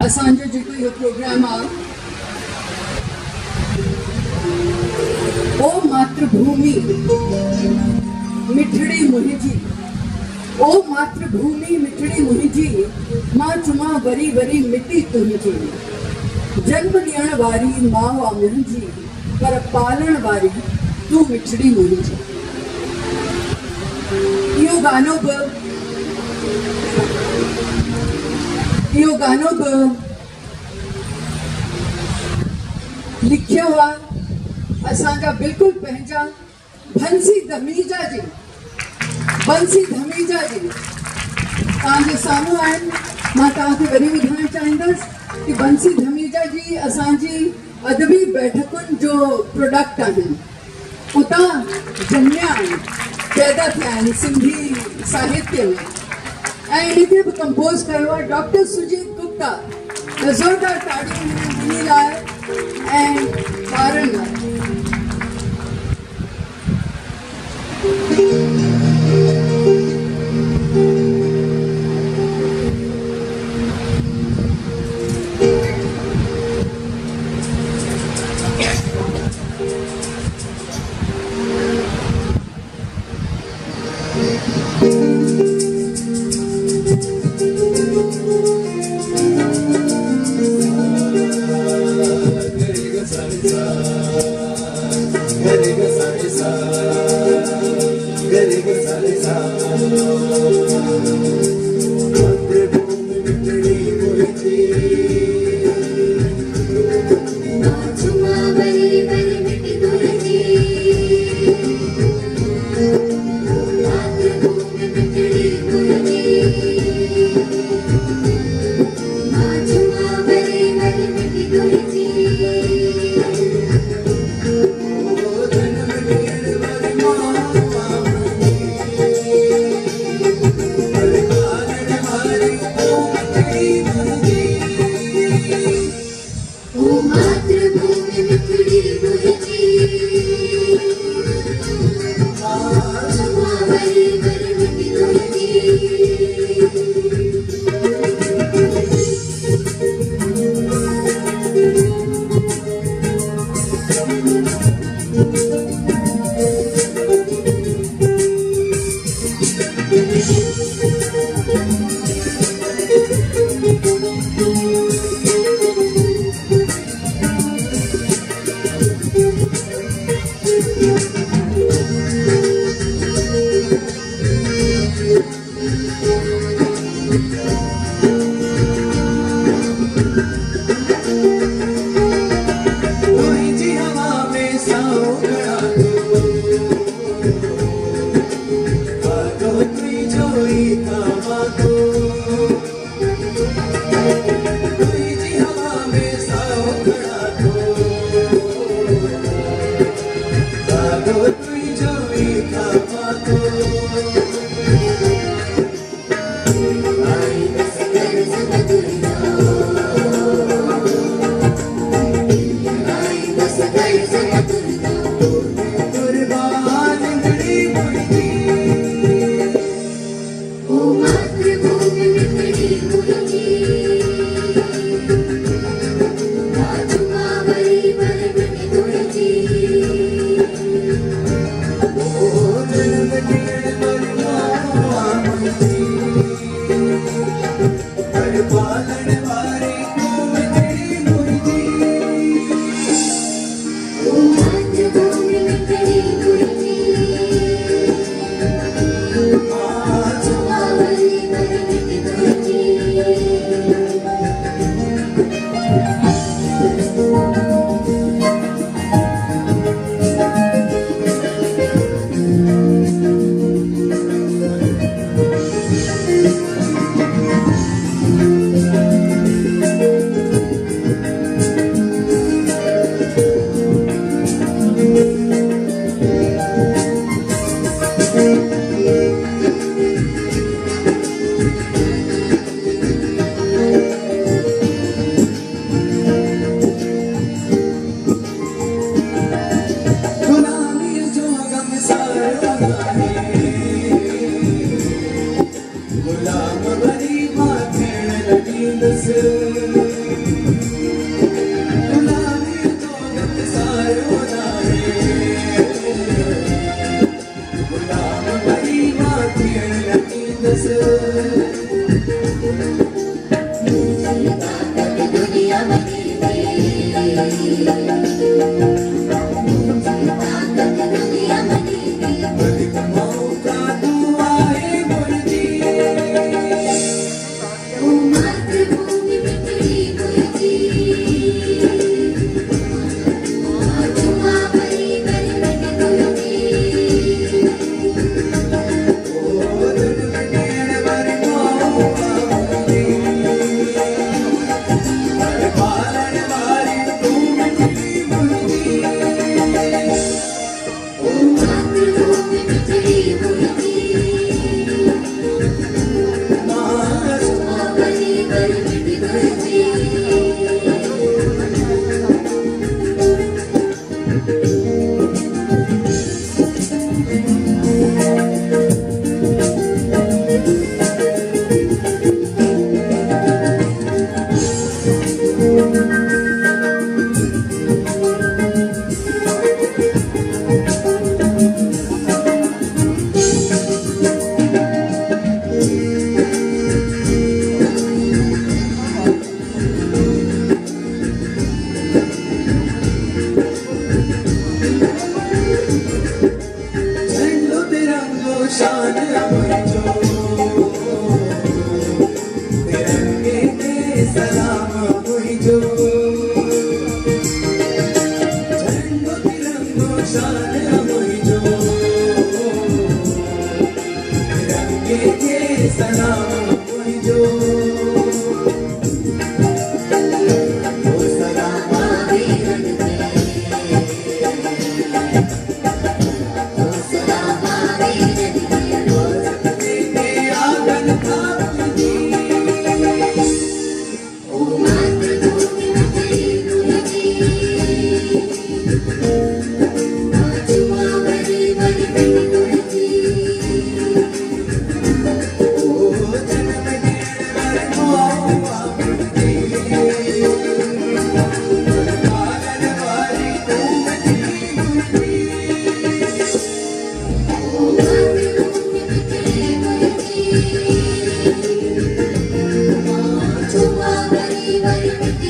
असांजो जेको इहो प्रोग्राम आहे ओ मातृभूमि मिठड़ी मुंहिंजी, ओ मातृभूमि मिठड़ी मुंहिंजी, मां चुमा वरी वरी मिटी तुंहिंजी। जन्म ॾियण वारी माउ आहे मुंहिंजी, पर पालण वारी तूं मिठड़ी मुंहिंजी। इहो गानो बि लिखियो आहे असांजा बिल्कुलु पंहिंजा बंसी धमीजा जी तव्हांजे साम्हूं आहिनि। मां तव्हांखे वरी ॿुधाइणु चाहींदसि कि बंसी धमीजा जी असांजी अदबी बैठकुनि जो प्रोडक्ट आहिनि, उतां जन्मिया आहिनि, पैदा थिया आहिनि सिंधी साहित्य में। ऐं इनखे बि कंपोज़ कयो आहे डॉक्टर सुजीत गुप्ता। ज़ोरदार ताड़ियूं इन लाइ ऐं ॿारनि लाइ। पालन वारे Chuma bari bari